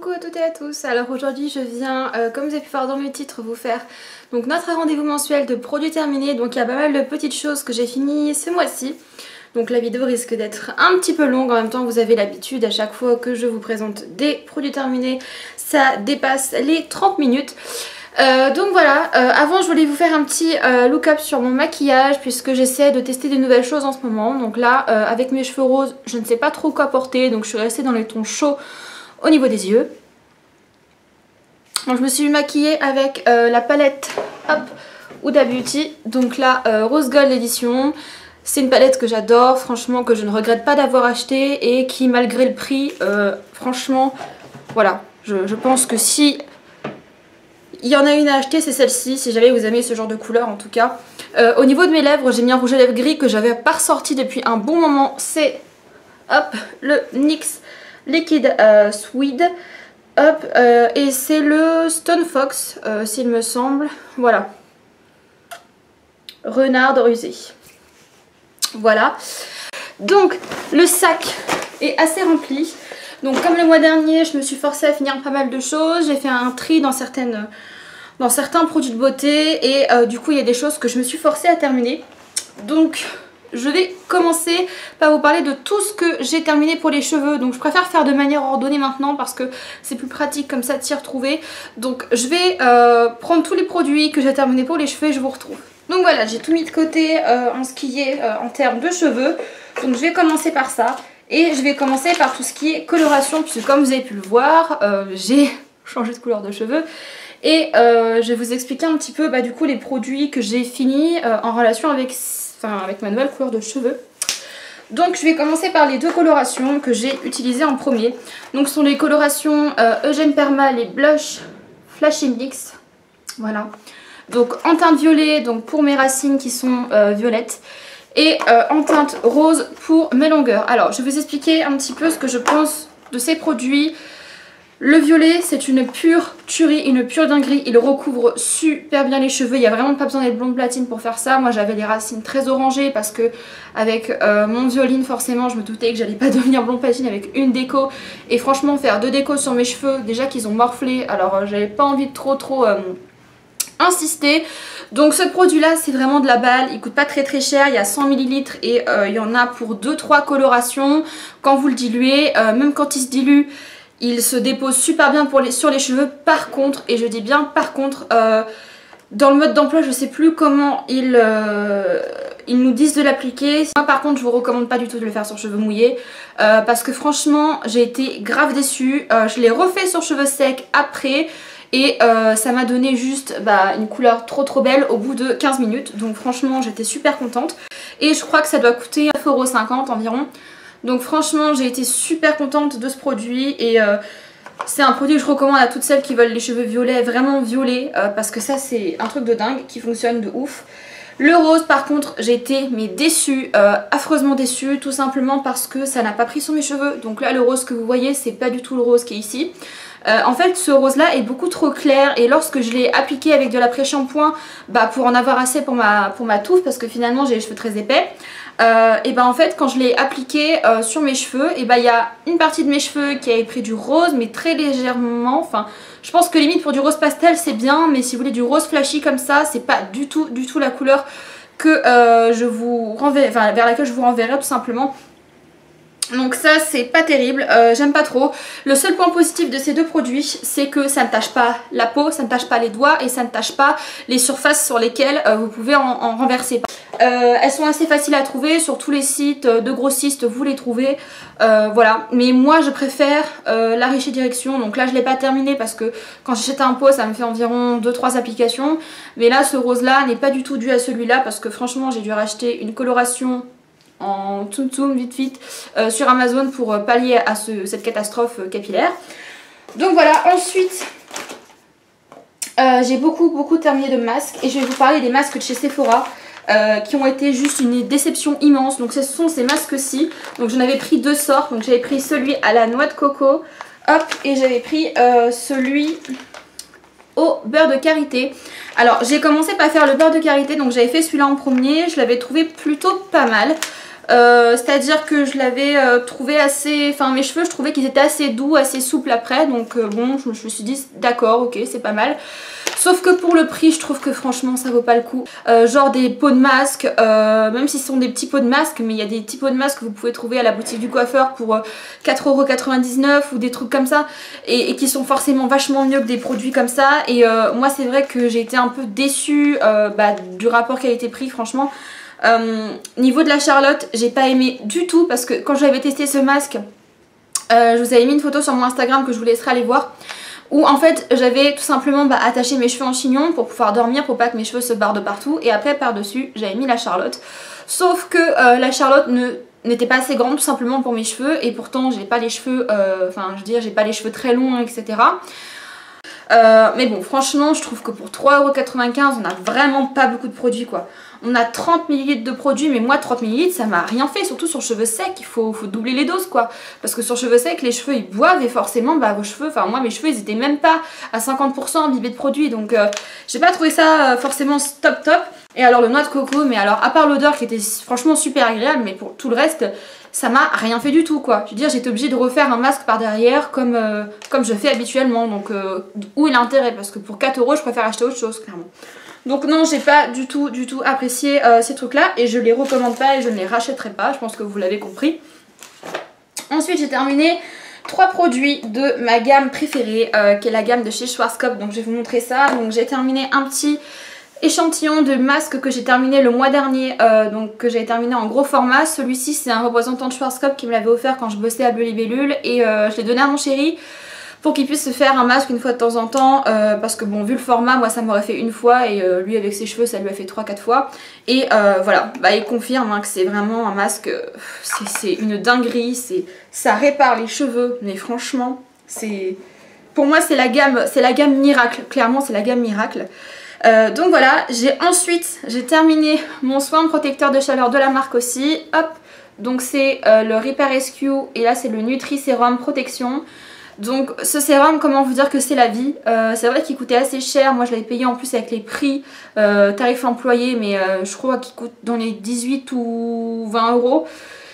Coucou à toutes et à tous. Alors aujourd'hui je viens, comme vous avez pu voir dans le titre, vous faire donc notre rendez-vous mensuel de produits terminés. Donc il y a pas mal de petites choses que j'ai finies ce mois-ci. Donc la vidéo risque d'être un petit peu longue, en même temps vous avez l'habitude à chaque fois que je vous présente des produits terminés, ça dépasse les 30 minutes. Donc voilà, avant je voulais vous faire un petit look-up sur mon maquillage puisque j'essaie de tester des nouvelles choses en ce moment. Donc là avec mes cheveux roses je ne sais pas trop quoi porter, donc je suis restée dans les tons chauds au niveau des yeux. Donc je me suis maquillée avec la palette Huda Beauty, donc là Rose Gold édition. C'est une palette que j'adore, franchement, que je ne regrette pas d'avoir acheté et qui malgré le prix, franchement, voilà, je pense que si il y en a une à acheter, c'est celle-ci, si jamais vous aimez ce genre de couleur en tout cas. Au niveau de mes lèvres, j'ai mis un rouge à lèvres gris que j'avais pas ressorti depuis un bon moment, c'est le NYX Liquid Suede. Et c'est le Stone Fox, s'il me semble, voilà, renard rusé. Voilà, donc le sac est assez rempli. Donc comme le mois dernier je me suis forcée à finir pas mal de choses, j'ai fait un tri dans certains produits de beauté et du coup il y a des choses que je me suis forcée à terminer. Donc je vais commencer par vous parler de tout ce que j'ai terminé pour les cheveux. Donc je préfère faire de manière ordonnée maintenant parce que c'est plus pratique comme ça de s'y retrouver. Donc je vais prendre tous les produits que j'ai terminés pour les cheveux et je vous retrouve. Donc voilà, j'ai tout mis de côté en ce qui est en termes de cheveux. Donc je vais commencer par ça. Et je vais commencer par tout ce qui est coloration puisque comme vous avez pu le voir, j'ai changé de couleur de cheveux. Et je vais vous expliquer un petit peu du coup les produits que j'ai finis en relation avec ma nouvelle couleur de cheveux. Donc je vais commencer par les deux colorations que j'ai utilisées en premier. Donc ce sont les colorations Eugène Perma, les Blush Flashy Mix. Voilà. Donc en teinte violet donc pour mes racines qui sont violettes. Et en teinte rose pour mes longueurs. Alors je vais vous expliquer un petit peu ce que je pense de ces produits. Le violet c'est une pure tuerie, une pure dinguerie, il recouvre super bien les cheveux, il n'y a vraiment pas besoin d'être blonde platine pour faire ça. Moi j'avais les racines très orangées parce que avec mon violine forcément je me doutais que j'allais pas devenir blonde platine avec une déco. Et franchement faire deux décos sur mes cheveux, déjà qu'ils ont morflé, alors j'avais pas envie de trop insister. Donc ce produit là c'est vraiment de la balle, il coûte pas très cher, il y a 100 ml et il y en a pour 2-3 colorations. Quand vous le diluez, même quand il se dilue, il se dépose super bien sur les cheveux. Par contre, et je dis bien par contre, dans le mode d'emploi je sais plus comment ils nous disent de l'appliquer. Moi par contre je vous recommande pas du tout de le faire sur cheveux mouillés parce que franchement j'ai été grave déçue. Je l'ai refait sur cheveux secs après. Et ça m'a donné juste une couleur trop belle au bout de 15 minutes. Donc franchement j'étais super contente. Et je crois que ça doit coûter 9,50 € environ. Donc franchement j'ai été super contente de ce produit. Et c'est un produit que je recommande à toutes celles qui veulent les cheveux violets, vraiment violets. Parce que ça c'est un truc de dingue qui fonctionne de ouf. Le rose par contre j'ai été déçue, affreusement déçue, tout simplement parce que ça n'a pas pris sur mes cheveux. Donc là le rose que vous voyez c'est pas du tout le rose qui est ici. En fait ce rose là est beaucoup trop clair et lorsque je l'ai appliqué avec de l'après-shampoing pour en avoir assez pour ma touffe parce que finalement j'ai les cheveux très épais, et en fait quand je l'ai appliqué sur mes cheveux, et il y a une partie de mes cheveux qui avait pris du rose mais très légèrement. Enfin je pense que limite pour du rose pastel c'est bien, mais si vous voulez du rose flashy comme ça c'est pas du tout la couleur que je vous renverrai, vers laquelle je vous renverrai tout simplement. Donc ça c'est pas terrible, j'aime pas trop. Le seul point positif de ces deux produits c'est que ça ne tâche pas la peau, ça ne tâche pas les doigts et ça ne tâche pas les surfaces sur lesquelles vous pouvez en renverser. Elles sont assez faciles à trouver sur tous les sites de grossistes, vous les trouvez, voilà. Mais moi je préfère la Richer Direction. Donc là je l'ai pas terminé parce que quand j'achète un pot ça me fait environ 2-3 applications. Mais là ce rose là n'est pas du tout dû à celui-là parce que franchement j'ai dû racheter une coloration en tsum vite sur Amazon pour pallier à cette catastrophe capillaire. Donc voilà, ensuite j'ai beaucoup terminé de masques et je vais vous parler des masques de chez Sephora qui ont été juste une déception immense. Donc ce sont ces masques-ci. Donc j'en avais pris deux sortes, donc j'avais pris celui à la noix de coco, et j'avais pris celui au beurre de karité. Alors j'ai commencé par faire le beurre de karité, donc j'avais fait celui-là en premier, je l'avais trouvé plutôt pas mal. C'est-à-dire que je l'avais trouvé assez... Enfin mes cheveux je trouvais qu'ils étaient assez doux, assez souples après. Donc bon je me suis dit d'accord ok c'est pas mal. Sauf que pour le prix je trouve que franchement ça vaut pas le coup. Genre des pots de masque, même si ce sont des petits pots de masque, mais il y a des petits pots de masque que vous pouvez trouver à la boutique du coiffeur pour 4,99 € ou des trucs comme ça. Et qui sont forcément vachement mieux que des produits comme ça. Et moi c'est vrai que j'ai été un peu déçue du rapport qualité-prix franchement. Niveau de la Charlotte, j'ai pas aimé du tout parce que quand j'avais testé ce masque, je vous avais mis une photo sur mon Instagram que je vous laisserai aller voir. Où en fait j'avais tout simplement attaché mes cheveux en chignon pour pouvoir dormir, pour pas que mes cheveux se barrent de partout. Et après par dessus j'avais mis la Charlotte. Sauf que la Charlotte n'était pas assez grande tout simplement pour mes cheveux. Et pourtant j'ai pas les cheveux, enfin je veux dire j'ai pas les cheveux très longs etc. Mais bon franchement je trouve que pour 3,95 € on a vraiment pas beaucoup de produits quoi. On a 30 ml de produits mais moi 30 ml ça m'a rien fait, surtout sur cheveux secs il faut doubler les doses quoi. Parce que sur cheveux secs les cheveux ils boivent et forcément vos cheveux, enfin moi mes cheveux ils étaient même pas à 50% imbibés de produits. Donc j'ai pas trouvé ça forcément top. Et alors le noix de coco, mais alors à part l'odeur qui était franchement super agréable, mais pour tout le reste ça m'a rien fait du tout quoi. Je veux dire j'étais obligée de refaire un masque par derrière comme je fais habituellement. Donc où est l'intérêt? Parce que pour 4 € je préfère acheter autre chose clairement. Donc non j'ai pas du tout apprécié ces trucs là et je les recommande pas et je ne les rachèterai pas, je pense que vous l'avez compris. Ensuite j'ai terminé 3 produits de ma gamme préférée qui est la gamme de chez Schwarzkopf. Donc je vais vous montrer ça. Donc j'ai terminé un petit échantillon de masque que j'ai terminé le mois dernier, donc que j'ai terminé en gros format. Celui-ci c'est un représentant de Schwarzkopf qui me l'avait offert quand je bossais à Bleu Libellule et je l'ai donné à mon chéri pour qu'il puisse se faire un masque une fois de temps en temps parce que bon vu le format moi ça m'aurait fait une fois et lui avec ses cheveux ça lui a fait 3-4 fois et voilà il confirme que c'est vraiment un masque, c'est une dinguerie, ça répare les cheveux mais franchement c'est pour moi c'est la gamme miracle, clairement c'est la gamme miracle. Donc voilà, j'ai terminé mon soin protecteur de chaleur de la marque aussi, hop, donc c'est le Repair Rescue et là c'est le Nutri Sérum Protection. Donc ce sérum, comment vous dire que c'est la vie, c'est vrai qu'il coûtait assez cher, moi je l'avais payé en plus avec les prix tarifs employés mais je crois qu'il coûte dans les 18 ou 20 €.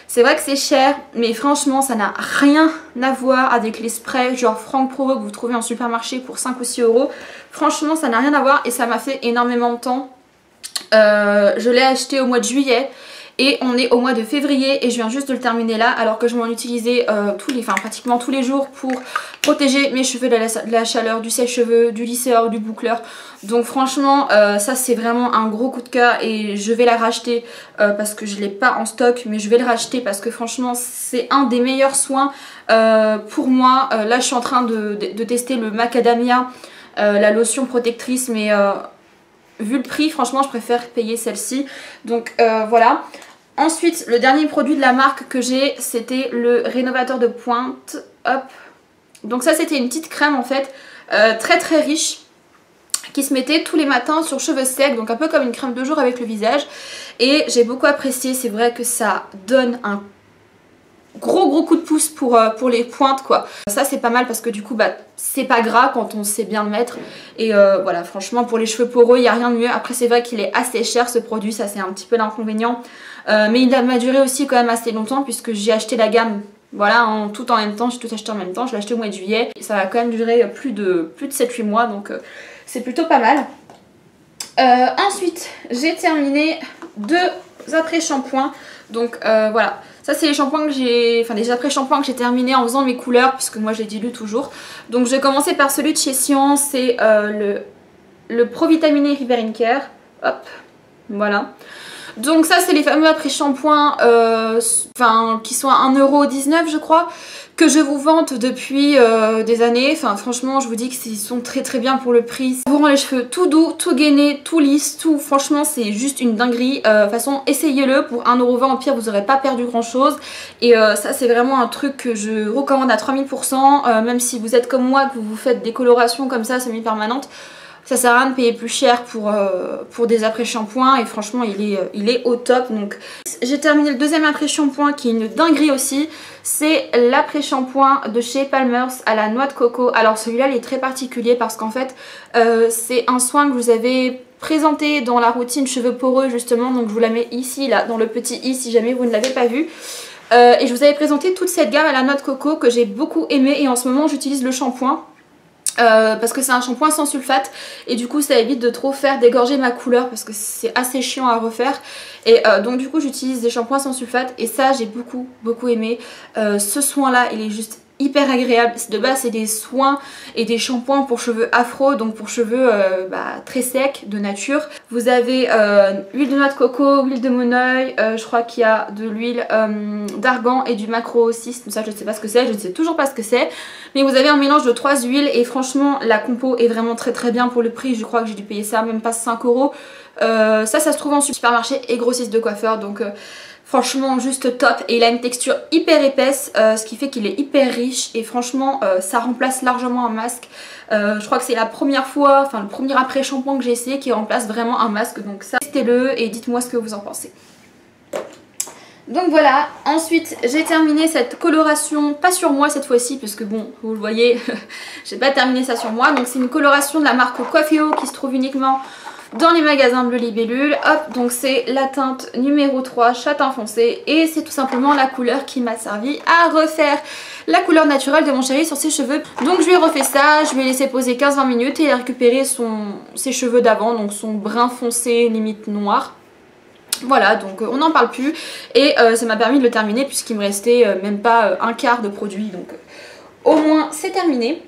C'est vrai que c'est cher mais franchement ça n'a rien à voir avec les sprays genre Franck Pro que vous trouvez en supermarché pour 5 ou 6 €. Franchement ça n'a rien à voir et ça m'a fait énormément de temps. Je l'ai acheté au mois de juillet. Et on est au mois de février et je viens juste de le terminer là alors que je m'en utilisais pratiquement tous les jours pour protéger mes cheveux de la chaleur, du sèche-cheveux, du lisseur, du boucleur. Donc franchement ça c'est vraiment un gros coup de cœur et je vais la racheter parce que je ne l'ai pas en stock mais je vais le racheter parce que franchement c'est un des meilleurs soins pour moi. Là je suis en train de tester le macadamia, la lotion protectrice mais... vu le prix, franchement, je préfère payer celle-ci. Donc voilà. Ensuite, le dernier produit de la marque que j'ai, c'était le rénovateur de pointe. Hop. Donc ça, c'était une petite crème en fait, très riche, qui se mettait tous les matins sur cheveux secs. Donc un peu comme une crème de jour avec le visage. Et j'ai beaucoup apprécié. C'est vrai que ça donne un gros coup de pouce pour les pointes quoi. Ça c'est pas mal parce que du coup c'est pas gras quand on sait bien le mettre. Et voilà franchement pour les cheveux poreux il n'y a rien de mieux. Après c'est vrai qu'il est assez cher ce produit, ça c'est un petit peu l'inconvénient. Mais il m'a duré aussi quand même assez longtemps puisque j'ai acheté la gamme voilà tout en même temps, j'ai tout acheté en même temps. Je l'ai acheté au mois de juillet et ça va quand même durer plus de 7-8 mois donc c'est plutôt pas mal. Ensuite j'ai terminé 2 après-shampoings. Donc voilà, ça c'est les shampoings que j'ai, les après-shampoings que j'ai terminé en faisant mes couleurs puisque moi je les dilue toujours. Donc je vais commencer par celui de chez Sion, c'est le Pro Vitaminé Ribéry Care. Hop, voilà. Donc ça c'est les fameux après-shampoings qui sont à 1,19 € je crois, que je vous vante depuis des années. Enfin franchement je vous dis qu'ils sont très bien pour le prix. Ça vous rend les cheveux tout doux, tout gainé, tout lisse, tout. Franchement c'est juste une dinguerie. De toute façon essayez-le, pour 1,20 € au pire vous n'aurez pas perdu grand chose. Et ça c'est vraiment un truc que je recommande à 3000%. Même si vous êtes comme moi, que vous faites des colorations comme ça semi-permanentes. ça sert à rien de payer plus cher pour des après-shampoings et franchement il est au top. Donc j'ai terminé le deuxième après-shampoing qui est une dinguerie aussi. C'est l'après-shampoing de chez Palmer's à la noix de coco. Alors celui-là il est très particulier parce qu'en fait c'est un soin que je vous avais présenté dans la routine cheveux poreux justement. Donc je vous la mets ici là dans le petit i si jamais vous ne l'avez pas vu. Et je vous avais présenté toute cette gamme à la noix de coco que j'ai beaucoup aimé et en ce moment j'utilise le shampoing. Parce que c'est un shampoing sans sulfate et du coup ça évite de trop faire dégorger ma couleur parce que c'est assez chiant à refaire et donc du coup j'utilise des shampoings sans sulfate et ça j'ai beaucoup aimé. Ce soin là il est juste hyper agréable. De base c'est des soins et des shampoings pour cheveux afro, donc pour cheveux très secs de nature. Vous avez huile de noix de coco, huile de monoeil, je crois qu'il y a de l'huile d'argan et du macro aussi. Ça je ne sais pas ce que c'est, je ne sais toujours pas ce que c'est, mais vous avez un mélange de 3 huiles et franchement la compo est vraiment très bien pour le prix. Je crois que j'ai dû payer ça même pas 5 €. Ça se trouve en supermarché et grossiste de coiffeur, donc franchement juste top et il a une texture hyper épaisse, ce qui fait qu'il est hyper riche et franchement ça remplace largement un masque. Je crois que c'est la première fois, enfin le premier après shampoing que j'ai essayé qui remplace vraiment un masque, donc ça testez-le et dites-moi ce que vous en pensez. Donc voilà, ensuite j'ai terminé cette coloration, pas sur moi cette fois-ci puisque bon vous le voyez j'ai pas terminé ça sur moi, donc c'est une coloration de la marque Coiffeo qui se trouve uniquement dans les magasins Bleu Libellule. Hop, donc c'est la teinte numéro 3 châtain foncé et c'est tout simplement la couleur qui m'a servi à refaire la couleur naturelle de mon chéri sur ses cheveux. Donc je lui ai refait ça, je lui ai laissé poser 15-20 minutes et il a récupéré ses cheveux d'avant, donc son brun foncé limite noir. Voilà, donc on n'en parle plus et ça m'a permis de le terminer puisqu'il me restait même pas un quart de produit, donc au moins c'est terminé.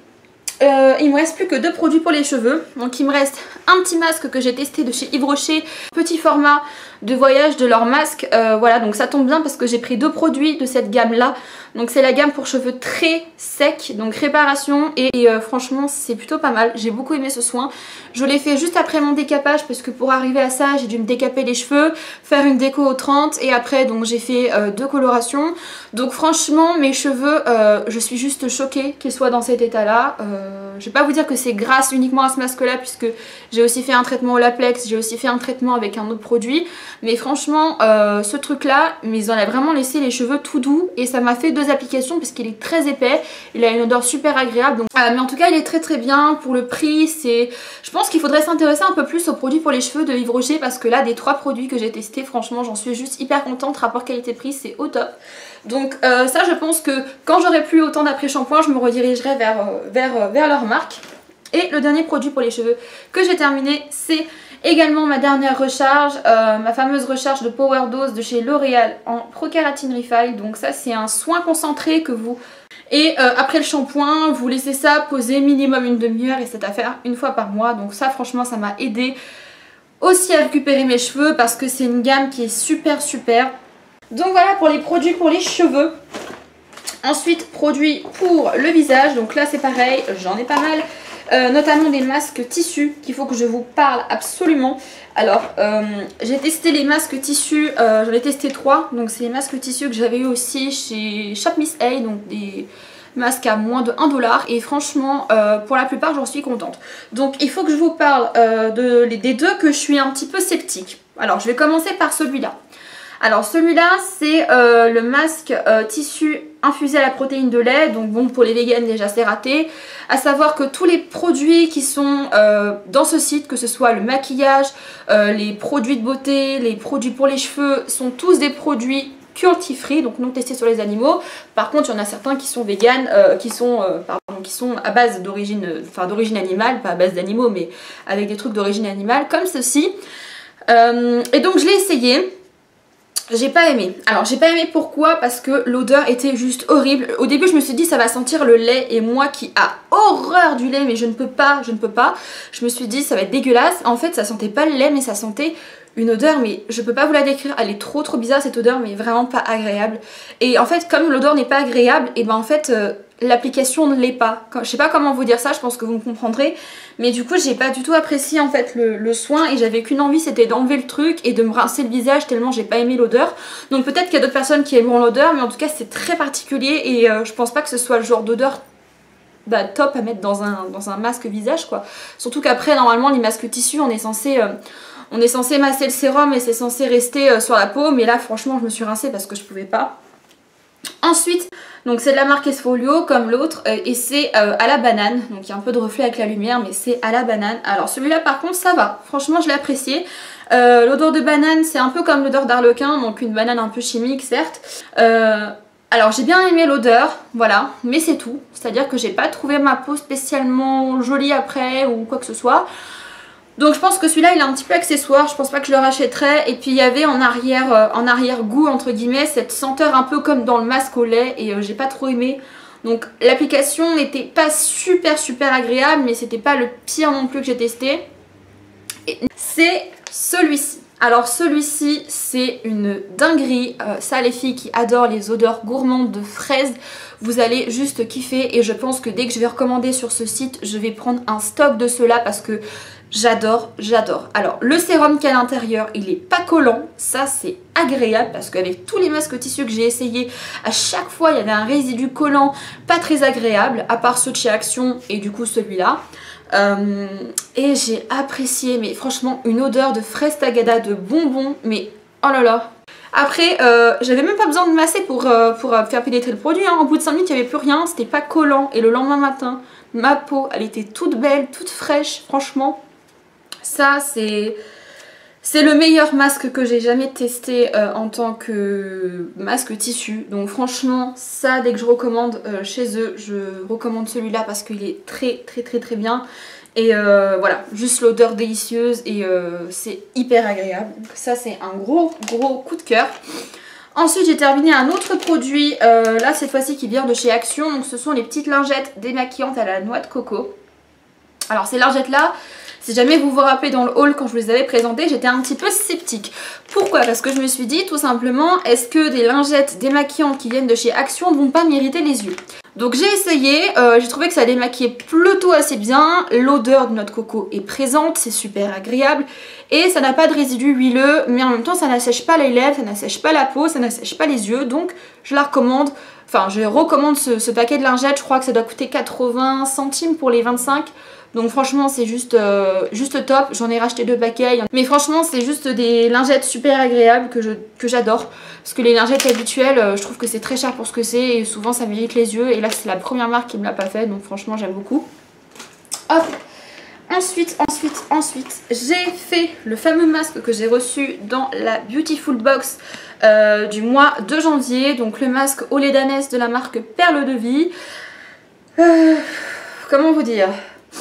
Il me reste plus que 2 produits pour les cheveux, donc il me reste un petit masque que j'ai testé de chez Yves Rocher, petit format de voyage de leur masque, voilà, donc ça tombe bien parce que j'ai pris 2 produits de cette gamme là, donc c'est la gamme pour cheveux très secs, donc réparation et franchement c'est plutôt pas mal, j'ai beaucoup aimé ce soin. Je l'ai fait juste après mon décapage parce que pour arriver à ça j'ai dû me décaper les cheveux, faire une déco aux 30 et après donc j'ai fait 2 colorations, donc franchement mes cheveux je suis juste choquée qu'ils soient dans cet état là. Je vais pas vous dire que c'est grâce uniquement à ce masque là puisque j'ai aussi fait un traitement au Laplex, j'ai aussi fait un traitement avec un autre produit, mais franchement ce truc là, mais ils en a vraiment laissé les cheveux tout doux et ça m'a fait 2 applications parce qu'il est très épais, il a une odeur super agréable, donc mais en tout cas il est très bien pour le prix. Je pense qu'il faudrait s'intéresser un peu plus aux produits pour les cheveux de Yves Rocher parce que là des 3 produits que j'ai testés franchement j'en suis juste hyper contente, rapport qualité-prix c'est au top. Donc ça je pense que quand j'aurai plus autant d'après-shampoing je me redirigerai vers leur marque. Et le dernier produit pour les cheveux que j'ai terminé c'est également ma dernière recharge, ma fameuse recharge de Power Dose de chez L'Oréal en Pro Keratin Refill. Donc ça c'est un soin concentré que vous... Et après le shampoing vous laissez ça poser minimum une demi-heure et c'est à faire une fois par mois. Donc ça franchement ça m'a aidé aussi à récupérer mes cheveux parce que c'est une gamme qui est super. Donc voilà pour les produits pour les cheveux. Ensuite produits pour le visage, donc là c'est pareil, j'en ai pas mal, notamment des masques tissus qu'il faut que je vous parle absolument. Alors j'ai testé les masques tissus, j'en ai testé 3, donc c'est les masques tissus que j'avais eu aussi chez Shop Miss A, donc des masques à moins de 1 $, et franchement pour la plupart j'en suis contente. Donc il faut que je vous parle des 2 que je suis un petit peu sceptique. Alors je vais commencer par celui-là. Alors celui-là c'est le masque tissu infusé à la protéine de lait, donc bon pour les véganes déjà c'est raté. À savoir que tous les produits qui sont dans ce site, que ce soit le maquillage, les produits de beauté, les produits pour les cheveux, sont tous des produits cruelty free, donc non testés sur les animaux. Par contre il y en a certains qui sont véganes, qui sont à base d'origine animale, pas à base d'animaux mais avec des trucs d'origine animale comme ceci. Et donc je l'ai essayé. J'ai pas aimé. Alors j'ai pas aimé pourquoi? Parce que l'odeur était juste horrible. Au début je me suis dit ça va sentir le lait et moi qui a horreur du lait mais je ne peux pas. Je me suis dit ça va être dégueulasse. En fait ça sentait pas le lait mais ça sentait une odeur, mais je peux pas vous la décrire, elle est trop bizarre cette odeur mais vraiment pas agréable. Et en fait comme l'odeur n'est pas agréable, et ben en fait l'application ne l'est pas. Je sais pas comment vous dire ça, je pense que vous me comprendrez. Mais du coup j'ai pas du tout apprécié en fait le soin et j'avais qu'une envie, c'était d'enlever le truc et de me rincer le visage tellement j'ai pas aimé l'odeur. Donc peut-être qu'il y a d'autres personnes qui aimeront l'odeur, mais en tout cas c'est très particulier et je pense pas que ce soit le genre d'odeur top à mettre dans un masque visage quoi. Surtout qu'après normalement les masques tissu on est censé masser le sérum et c'est censé rester sur la peau, mais là franchement je me suis rincée parce que je pouvais pas. Ensuite, donc c'est de la marque Esfolio comme l'autre et c'est à la banane, donc il y a un peu de reflet avec la lumière mais c'est à la banane. Alors celui-là par contre ça va, franchement je l'ai apprécié. L'odeur de banane c'est un peu comme l'odeur d'arlequin, donc une banane un peu chimique certes. Alors j'ai bien aimé l'odeur, voilà, mais c'est tout. C'est-à-dire que j'ai pas trouvé ma peau spécialement jolie après ou quoi que ce soit. Donc je pense que celui-là il est un petit peu accessoire, je pense pas que je le rachèterais. Et puis il y avait en arrière-goût entre guillemets cette senteur un peu comme dans le masque au lait et j'ai pas trop aimé. Donc l'application n'était pas super agréable mais c'était pas le pire non plus que j'ai testé. C'est celui-ci. Alors celui-ci c'est une dinguerie, ça les filles qui adorent les odeurs gourmandes de fraises, vous allez juste kiffer et je pense que dès que je vais recommander sur ce site, je vais prendre un stock de ceux-là parce que j'adore. Alors le sérum qu'il y a à l'intérieur, il est pas collant, ça c'est agréable parce qu'avec tous les masques tissus que j'ai essayé, à chaque fois il y avait un résidu collant pas très agréable, à part ceux de chez Action et du coup celui-là. Et j'ai apprécié, mais franchement une odeur de fraise tagada, de bonbons, mais oh là là. Après j'avais même pas besoin de masser pour faire pénétrer le produit hein. Au bout de 5 minutes il n'y avait plus rien, c'était pas collant et le lendemain matin ma peau elle était toute belle, toute fraîche, franchement ça c'est le meilleur masque que j'ai jamais testé en tant que masque tissu. Donc franchement ça dès que je recommande chez eux, je recommande celui-là parce qu'il est très bien. Et voilà, juste l'odeur délicieuse et c'est hyper agréable. Donc ça c'est un gros coup de cœur. Ensuite j'ai terminé un autre produit, là cette fois-ci qui vient de chez Action. Donc ce sont les petites lingettes démaquillantes à la noix de coco. Alors ces lingettes là, si jamais vous vous rappelez dans le haul quand je vous les avais présentées, j'étais un petit peu sceptique. Pourquoi? Parce que je me suis dit tout simplement, est-ce que des lingettes démaquillantes qui viennent de chez Action ne vont pas m'irriter les yeux? Donc j'ai essayé, j'ai trouvé que ça démaquillait plutôt assez bien, l'odeur de noix de coco est présente, c'est super agréable et ça n'a pas de résidu huileux, mais en même temps ça n'assèche pas les lèvres, ça n'assèche pas la peau, ça n'assèche pas les yeux, donc je la recommande. Enfin je recommande ce paquet de lingettes, je crois que ça doit coûter 80 centimes pour les 25. Donc franchement c'est juste top, j'en ai racheté 2 paquets. Mais franchement c'est juste des lingettes super agréables que j'adore. Parce que les lingettes habituelles, je trouve que c'est très cher pour ce que c'est et souvent ça m'irrite les yeux. Et là c'est la première marque qui me l'a pas fait, donc franchement j'aime beaucoup. Hop. Ensuite, j'ai fait le fameux masque que j'ai reçu dans la Beautiful Box du mois de janvier. Donc le masque au lait d'ânesse de la marque Perle de Vie. Comment vous dire ?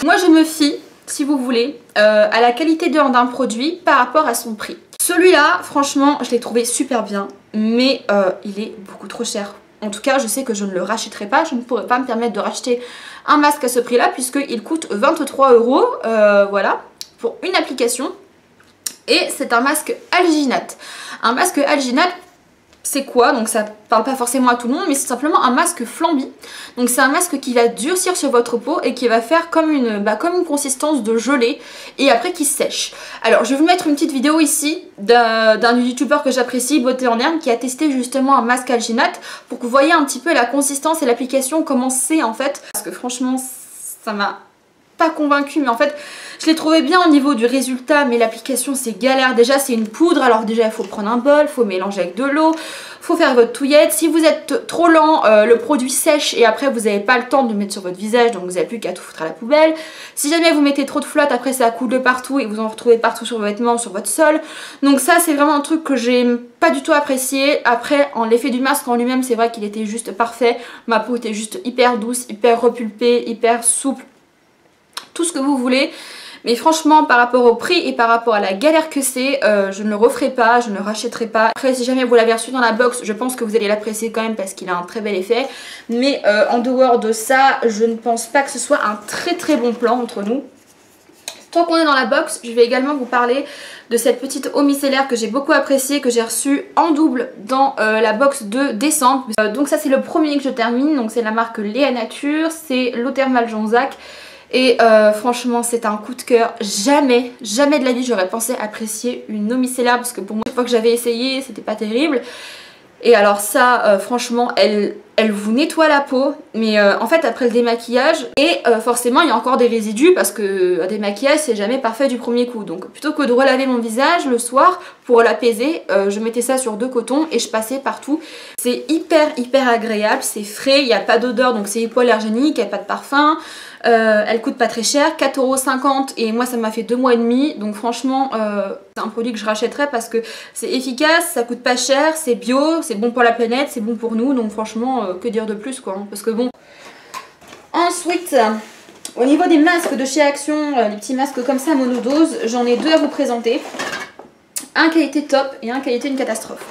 Moi je me fie, si vous voulez, à la qualité d'un produit par rapport à son prix. Celui-là, franchement, je l'ai trouvé super bien, mais il est beaucoup trop cher. En tout cas, je sais que je ne le rachèterai pas, je ne pourrais pas me permettre de racheter un masque à ce prix-là puisqu'il coûte 23 €, voilà, pour une application. Et c'est un masque alginate. Un masque alginate, c'est quoi? Donc ça parle pas forcément à tout le monde, mais c'est simplement un masque flambi. Donc c'est un masque qui va durcir sur votre peau et qui va faire comme une consistance de gelée et après qui sèche. Alors je vais vous mettre une petite vidéo ici d'un youtubeur que j'apprécie, Beauté en Herbe, qui a testé justement un masque alginate pour que vous voyez un petit peu la consistance et l'application, comment c'est en fait. Parce que franchement ça m'a pas convaincue, mais en fait je l'ai trouvé bien au niveau du résultat, mais l'application c'est galère. Déjà c'est une poudre, alors déjà il faut prendre un bol, il faut mélanger avec de l'eau, faut faire votre touillette. Si vous êtes trop lent, le produit sèche et après vous n'avez pas le temps de le mettre sur votre visage, donc vous n'avez plus qu'à tout foutre à la poubelle. Si jamais vous mettez trop de flotte, après ça coule de partout et vous en retrouvez partout sur vos vêtements, sur votre sol. Donc ça c'est vraiment un truc que j'ai pas du tout apprécié. Après l'effet du masque en lui-même, c'est vrai qu'il était juste parfait. Ma peau était juste hyper douce, hyper repulpée, hyper souple, tout ce que vous voulez. Mais franchement par rapport au prix et par rapport à la galère que c'est, je ne le referai pas, je ne le rachèterai pas. Après si jamais vous l'avez reçu dans la box, je pense que vous allez l'apprécier quand même parce qu'il a un très bel effet. Mais en dehors de ça, je ne pense pas que ce soit un très bon plan entre nous. Tant qu'on est dans la box, je vais également vous parler de cette petite eau micellaire que j'ai beaucoup appréciée, que j'ai reçue en double dans la box de décembre. Donc ça c'est le premier que je termine, donc c'est la marque Léa Nature, c'est l'eau thermale Jonzac. Et franchement c'est un coup de cœur. Jamais de la vie j'aurais pensé apprécier une eau micellaire parce que pour moi, chaque fois que j'avais essayé c'était pas terrible. Et alors ça franchement elle elle vous nettoie la peau, mais en fait après le démaquillage, et forcément il y a encore des résidus parce que un démaquillage c'est jamais parfait du premier coup. Donc plutôt que de relaver mon visage le soir pour l'apaiser, je mettais ça sur 2 cotons et je passais partout. C'est hyper agréable, c'est frais, il n'y a pas d'odeur donc c'est hypoallergénique, il n'y a pas de parfum. Elle coûte pas très cher, 4,50 € et moi ça m'a fait 2 mois et demi, donc franchement c'est un produit que je rachèterais parce que c'est efficace, ça coûte pas cher, c'est bio, c'est bon pour la planète, c'est bon pour nous, donc franchement que dire de plus quoi, hein, parce que bon. Ensuite, au niveau des masques de chez Action, les petits masques comme ça monodose, j'en ai 2 à vous présenter. Un qualité top et un qualité une catastrophe.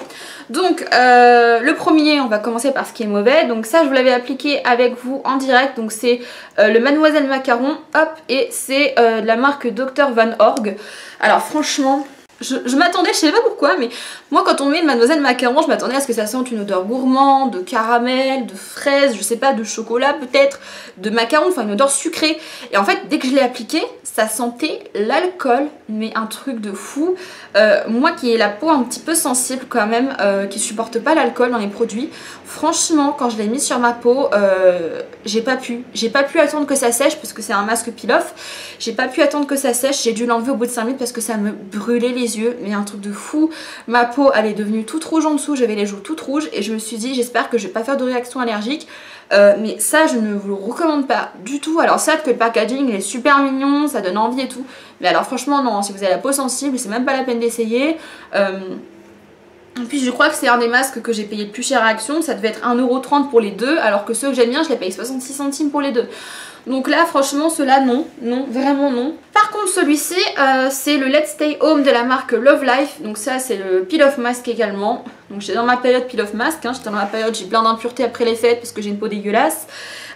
Donc le premier, on va commencer par ce qui est mauvais. Donc ça je vous l'avais appliqué avec vous en direct. Donc c'est le Mademoiselle Macaron, hop, et c'est de la marque Dr Van Org. Alors franchement, je m'attendais, je sais pas pourquoi, mais moi quand on met le Mademoiselle Macaron, je m'attendais à ce que ça sente une odeur gourmande, de caramel, de fraise, je sais pas, de chocolat peut-être, de macaron, enfin une odeur sucrée. Et en fait dès que je l'ai appliqué, ça sentait l'alcool, mais un truc de fou. Moi qui ai la peau un petit peu sensible quand même, qui supporte pas l'alcool dans les produits, franchement quand je l'ai mis sur ma peau, j'ai pas pu attendre que ça sèche parce que c'est un masque peel-off. J'ai pas pu attendre que ça sèche, j'ai dû l'enlever au bout de 5 minutes parce que ça me brûlait les yeux, mais un truc de fou. Ma peau elle est devenue toute rouge en dessous, j'avais les joues toutes rouges et je me suis dit j'espère que je vais pas faire de réaction allergique. Mais ça je ne vous le recommande pas du tout. Alors certes que le packaging il est super mignon, ça donne envie et tout, mais alors franchement non, si vous avez la peau sensible c'est même pas la peine d'essayer. En plus je crois que c'est un des masques que j'ai payé le plus cher à Action, ça devait être 1,30 € pour les deux, alors que ceux que j'aime bien je les paye 66 centimes pour les deux. Donc là franchement ceux-là non, vraiment non. Par contre celui-ci c'est le Let's Stay Home de la marque Love Life. Donc ça c'est le peel off mask également. Donc j'étais dans ma période peel off mask, hein. J'étais dans la période j'ai plein d'impuretés après les fêtes parce que j'ai une peau dégueulasse.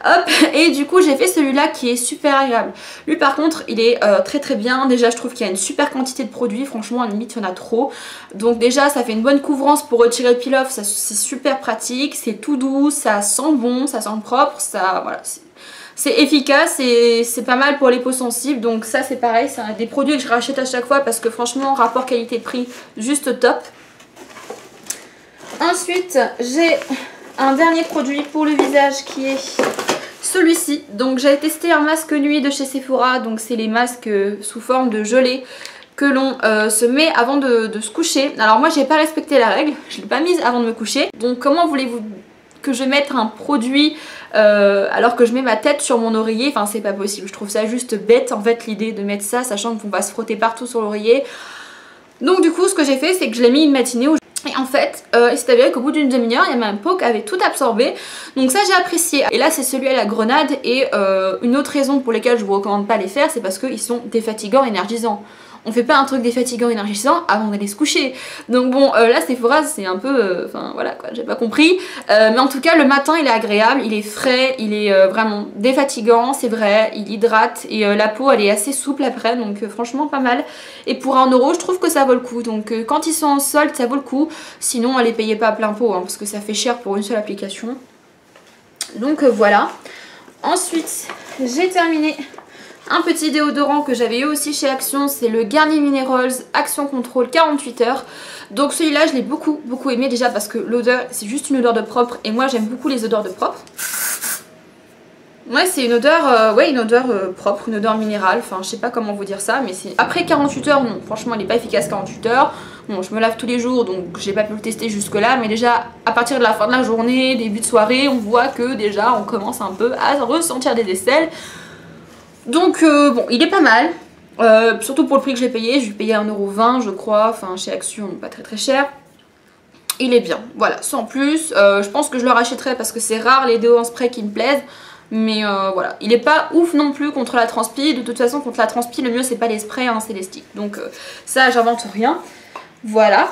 Hop, et du coup j'ai fait celui-là qui est super agréable. Lui par contre il est très bien. Déjà je trouve qu'il y a une super quantité de produits, franchement à la limite il y en a trop. Donc déjà ça fait une bonne couvrance pour retirer le peel off, c'est super pratique, c'est tout doux, ça sent bon, ça sent propre, ça voilà. C'est efficace et c'est pas mal pour les peaux sensibles, donc ça c'est pareil, c'est des produits que je rachète à chaque fois parce que franchement rapport qualité-prix juste top. Ensuite j'ai un dernier produit pour le visage qui est celui-ci. Donc j'avais testé un masque nuit de chez Sephora, donc c'est les masques sous forme de gelée que l'on se met avant de se coucher. Alors moi j'ai pas respecté la règle, je l'ai pas mise avant de me coucher, donc comment voulez-vous que je mette un produit alors que je mets ma tête sur mon oreiller? Enfin c'est pas possible, je trouve ça juste bête en fait l'idée de mettre ça sachant qu'on va se frotter partout sur l'oreiller. Donc du coup ce que j'ai fait c'est que je l'ai mis une matinée où et en fait, il s'est avéré qu'au bout d'une demi-heure, il y a ma peau qui avait tout absorbé. Donc ça j'ai apprécié. Et là c'est celui à la grenade. Et une autre raison pour laquelle je vous recommande pas les faire, c'est parce qu'ils sont défatigants, énergisants. On fait pas un truc défatigant, énergisant avant d'aller se coucher. Donc bon, là Sephora c'est un peu... Enfin voilà quoi, j'ai pas compris. Mais en tout cas le matin il est agréable, il est frais, il est vraiment défatigant, c'est vrai. Il hydrate et la peau elle est assez souple après. Donc franchement pas mal. Et pour 1 € je trouve que ça vaut le coup. Donc quand ils sont en solde ça vaut le coup. Sinon les payez pas à plein pot hein, parce que ça fait cher pour une seule application. Donc voilà. Ensuite j'ai terminé un petit déodorant que j'avais eu aussi chez Action, c'est le Garnier Minerals Action Control 48 heures. Donc celui-là je l'ai beaucoup aimé déjà parce que l'odeur c'est juste une odeur de propre et moi j'aime beaucoup les odeurs de propre. Ouais c'est une odeur, propre, une odeur minérale, enfin je sais pas comment vous dire ça mais c'est... Après 48 heures non, franchement il n'est pas efficace 48 heures. Bon je me lave tous les jours donc j'ai pas pu le tester jusque là mais déjà à partir de la fin de la journée, début de soirée on voit que déjà on commence un peu à ressentir des aisselles. Donc bon il est pas mal, surtout pour le prix que j'ai payé, je lui ai payé 1,20 € je crois, enfin chez Action pas très cher. Il est bien, voilà, sans plus, je pense que je le rachèterai parce que c'est rare les déos en spray qui me plaisent. Mais voilà, il est pas ouf non plus contre la transpi, de toute façon contre la transpi le mieux c'est pas les sprays hein, c'est les sticks. Donc ça j'invente rien, voilà.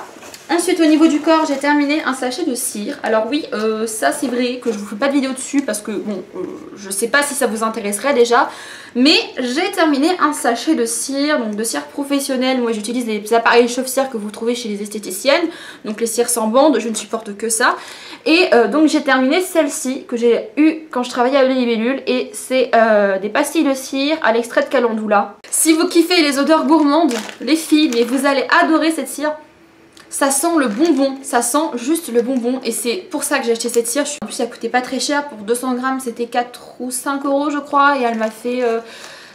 Ensuite au niveau du corps j'ai terminé un sachet de cire. Alors oui ça c'est vrai que je vous fais pas de vidéo dessus parce que bon je sais pas si ça vous intéresserait déjà. Mais j'ai terminé un sachet de cire, donc de cire professionnelle. Moi j'utilise les appareils chauffe-cire que vous trouvez chez les esthéticiennes. Donc les cires sans bande, je ne supporte que ça. Et donc j'ai terminé celle-ci que j'ai eue quand je travaillais à les libellules. Et c'est des pastilles de cire à l'extrait de calendula. Si vous kiffez les odeurs gourmandes, les filles, mais vous allez adorer cette cire. Ça sent le bonbon, ça sent juste le bonbon et c'est pour ça que j'ai acheté cette cire. En plus elle coûtait pas très cher, pour 200 grammes c'était 4 ou 5 euros je crois et elle m'a fait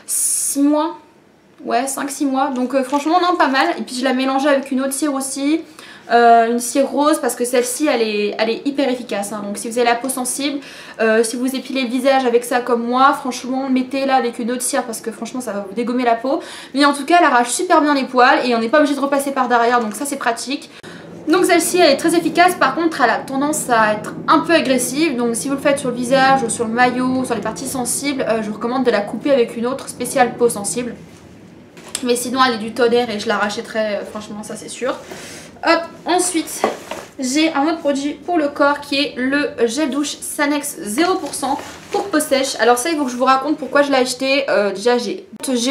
6 mois, ouais 5-6 mois, donc franchement non pas mal. Et puis je l'ai mélangée avec une autre cire aussi, une cire rose parce que celle-ci elle est hyper efficace hein. Donc si vous avez la peau sensible, si vous épilez le visage avec ça comme moi, franchement mettez-la avec une autre cire parce que franchement ça va vous dégommer la peau. Mais en tout cas elle arrache super bien les poils et on n'est pas obligé de repasser par derrière, donc ça c'est pratique. Donc celle-ci elle est très efficace, par contre elle a tendance à être un peu agressive, donc si vous le faites sur le visage ou sur le maillot, sur les parties sensibles, je vous recommande de la couper avec une autre spéciale peau sensible. Mais sinon elle est du tonnerre et je la rachèterai franchement, ça c'est sûr. Hop, ensuite j'ai un autre produit pour le corps qui est le gel douche Sanex 0% pour peau sèche. Alors ça il faut que je vous raconte pourquoi je l'ai acheté. Déjà j'ai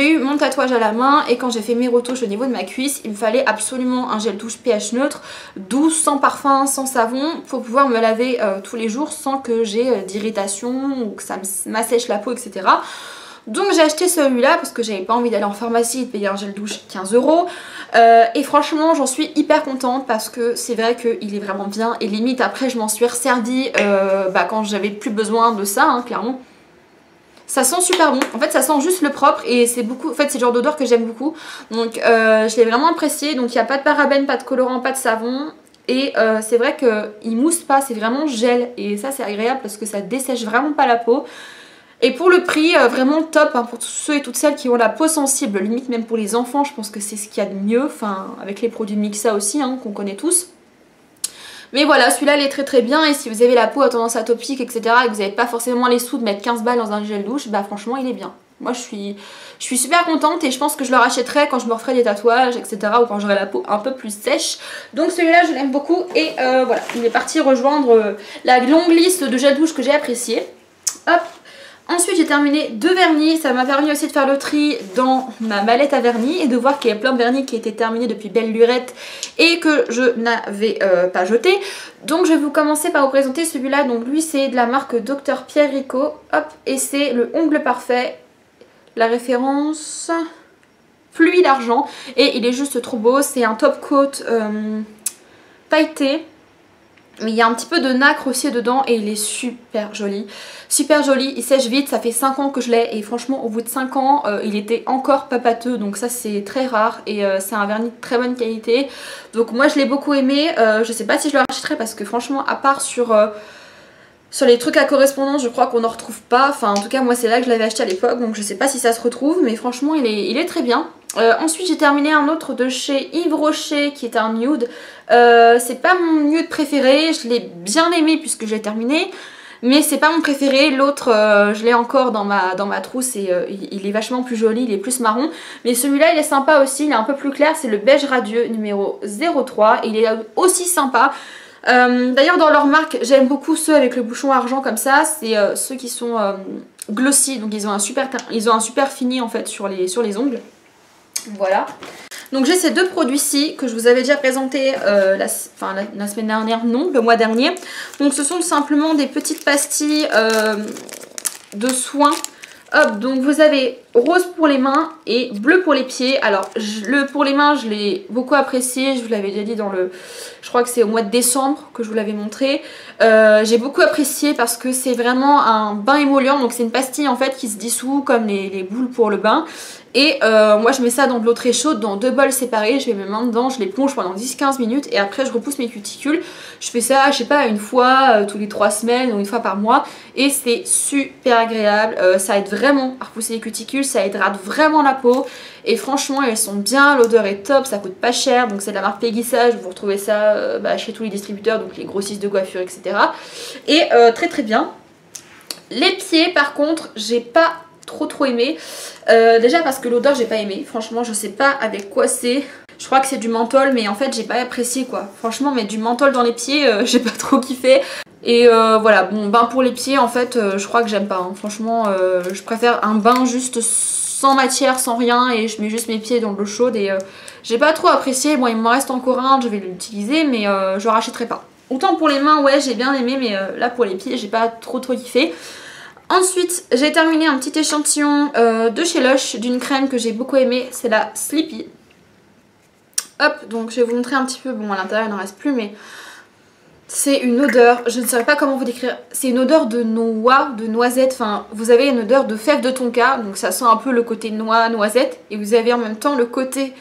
eu mon tatouage à la main et quand j'ai fait mes retouches au niveau de ma cuisse, il me fallait absolument un gel douche pH neutre, doux, sans parfum, sans savon, pour pouvoir me laver tous les jours sans que j'ai d'irritation ou que ça m'assèche la peau, etc. Donc j'ai acheté celui-là parce que j'avais pas envie d'aller en pharmacie et de payer un gel douche 15 euros. Et franchement j'en suis hyper contente parce que c'est vrai qu'il est vraiment bien. Et limite après je m'en suis resservie quand j'avais plus besoin de ça hein, clairement. Ça sent super bon, en fait ça sent juste le propre et c'est beaucoup, en fait c'est le genre d'odeur que j'aime beaucoup. Donc je l'ai vraiment apprécié, donc il n'y a pas de parabènes, pas de colorant, pas de savon. Et c'est vrai qu'il mousse pas, c'est vraiment gel et ça c'est agréable parce que ça dessèche vraiment pas la peau. Et pour le prix, vraiment top hein, pour tous ceux et toutes celles qui ont la peau sensible, limite même pour les enfants, je pense que c'est ce qu'il y a de mieux, enfin avec les produits Mixa aussi hein, qu'on connaît tous. Mais voilà, celui-là il est très très bien et si vous avez la peau à tendance atopique etc et que vous n'avez pas forcément les sous de mettre 15 balles dans un gel douche, bah franchement il est bien. Moi je suis super contente et je pense que je le rachèterai quand je me referai des tatouages etc ou quand j'aurai la peau un peu plus sèche. Donc celui-là je l'aime beaucoup et voilà, il est parti rejoindre la longue liste de gel douche que j'ai apprécié. Hop. Ensuite j'ai terminé 2 vernis, ça m'a permis aussi de faire le tri dans ma mallette à vernis et de voir qu'il y a plein de vernis qui étaient terminés depuis belle lurette et que je n'avais pas jeté. Donc je vais vous commencer par vous présenter celui-là, donc lui c'est de la marque Dr Pierre Rico, hop, et c'est le ongle parfait, la référence pluie d'argent et il est juste trop beau, c'est un top coat pailleté. Mais il y a un petit peu de nacre aussi dedans et il est super joli. Super joli, il sèche vite, ça fait 5 ans que je l'ai et franchement au bout de 5 ans il était encore pas pâteux. Donc ça c'est très rare et c'est un vernis de très bonne qualité. Donc moi je l'ai beaucoup aimé, je sais pas si je le rachèterai parce que franchement à part sur les trucs à correspondance je crois qu'on n'en retrouve pas. Enfin en tout cas moi c'est là que je l'avais acheté à l'époque donc je sais pas si ça se retrouve mais franchement il est très bien. Ensuite j'ai terminé un autre de chez Yves Rocher qui est un nude. C'est pas mon nude préféré, je l'ai bien aimé puisque j'ai terminé. Mais c'est pas mon préféré, l'autre je l'ai encore dans ma trousse et il est vachement plus joli, il est plus marron. Mais celui-là il est sympa aussi, il est un peu plus clair, c'est le beige radieux numéro 03 et il est aussi sympa. D'ailleurs dans leur marque j'aime beaucoup ceux avec le bouchon argent comme ça, c'est ceux qui sont glossy, donc ils ont un super fini en fait sur les ongles. Voilà. Donc j'ai ces deux produits-ci que je vous avais déjà présentés la semaine dernière, non, le mois dernier. Donc ce sont simplement des petites pastilles de soins. Hop, donc vous avez rose pour les mains et bleu pour les pieds. Alors pour les mains je l'ai beaucoup apprécié, je vous l'avais déjà dit je crois que c'est au mois de décembre que je vous l'avais montré. J'ai beaucoup apprécié parce que c'est vraiment un bain émollient, donc c'est une pastille en fait qui se dissout comme les boules pour le bain. Et moi je mets ça dans de l'eau très chaude, dans 2 bols séparés, je mets mes mains dedans, je les plonge pendant 10-15 minutes et après je repousse mes cuticules. Je fais ça, je sais pas, une fois tous les 3 semaines ou une fois par mois et c'est super agréable. Ça aide vraiment à repousser les cuticules, ça hydrate vraiment la peau et franchement elles sont bien, l'odeur est top, ça coûte pas cher, donc c'est de la marque Peggy-Sage, vous retrouvez ça chez tous les distributeurs, donc les grossistes de coiffure etc. Et très très bien. Les pieds par contre j'ai pas trop aimé, déjà parce que l'odeur j'ai pas aimé, franchement je sais pas avec quoi c'est, je crois que c'est du menthol mais en fait j'ai pas apprécié quoi, franchement mettre du menthol dans les pieds j'ai pas trop kiffé. Et voilà, bon bain pour les pieds en fait je crois que j'aime pas hein. Franchement je préfère un bain juste sans matière, sans rien et je mets juste mes pieds dans l'eau chaude et j'ai pas trop apprécié. Bon il m'en reste encore un, je vais l'utiliser mais je rachèterai pas. Autant pour les mains ouais j'ai bien aimé mais là pour les pieds j'ai pas trop kiffé. Ensuite j'ai terminé un petit échantillon de chez Lush d'une crème que j'ai beaucoup aimé, c'est la Sleepy. Hop, donc je vais vous montrer un petit peu, bon à l'intérieur il n'en reste plus mais c'est une odeur, je ne saurais pas comment vous décrire, c'est une odeur de noix, de noisette, enfin vous avez une odeur de fève de tonka, donc ça sent un peu le côté noix, noisette, et vous avez en même temps le côté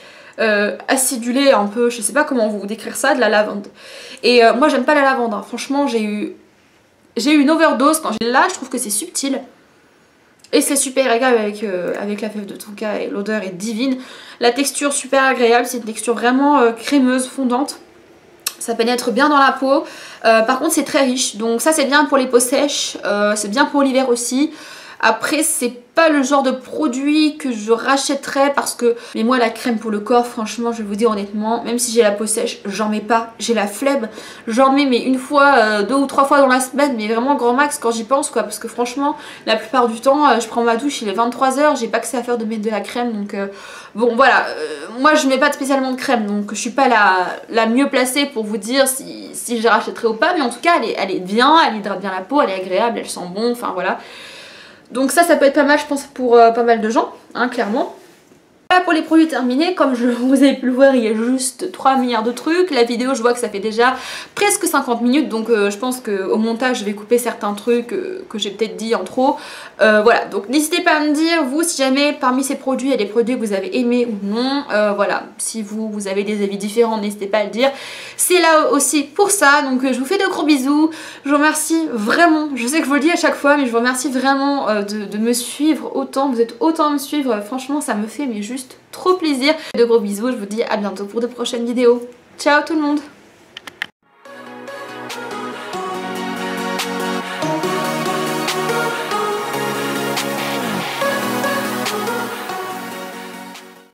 acidulé un peu, je sais pas comment vous décrire ça, de la lavande. Et moi j'aime pas la lavande, hein. Franchement j'ai eu une overdose quand j'ai là, je trouve que c'est subtil. Et c'est super agréable avec la fève de tonka et l'odeur est divine. La texture super agréable, c'est une texture vraiment crémeuse, fondante. Ça pénètre bien dans la peau. Par contre c'est très riche, donc ça c'est bien pour les peaux sèches, c'est bien pour l'hiver aussi. Après c'est pas le genre de produit que je rachèterais parce que... Mais moi la crème pour le corps, franchement je vais vous dire honnêtement, même si j'ai la peau sèche, j'en mets pas, j'ai la flemme. J'en mets mais une fois, 2 ou 3 fois dans la semaine, mais vraiment grand max quand j'y pense quoi. Parce que franchement la plupart du temps je prends ma douche, il est 23 h, j'ai pas que ça à faire de mettre de la crème. Donc bon voilà, moi je mets pas spécialement de crème, donc je suis pas la mieux placée pour vous dire si je rachèterais ou pas. Mais en tout cas elle est bien, elle hydrate bien la peau, elle est agréable, elle sent bon, enfin voilà. Donc ça peut être pas mal je pense pour pas mal de gens, hein, clairement. Voilà pour les produits terminés, comme vous avez pu le voir il y a juste 3 milliards de trucs. La vidéo je vois que ça fait déjà presque 50 minutes donc je pense qu'au montage je vais couper certains trucs que j'ai peut-être dit en trop. Voilà, donc n'hésitez pas à me dire vous si jamais parmi ces produits il y a des produits que vous avez aimés ou non. Voilà, si vous avez des avis différents n'hésitez pas à le dire. C'est là aussi pour ça, donc je vous fais de gros bisous. Je vous remercie vraiment, je sais que je vous le dis à chaque fois mais je vous remercie vraiment de me suivre autant. Vous êtes autant à me suivre, franchement ça me fait mais juste trop plaisir. De gros bisous, je vous dis à bientôt pour de prochaines vidéos. Ciao tout le monde!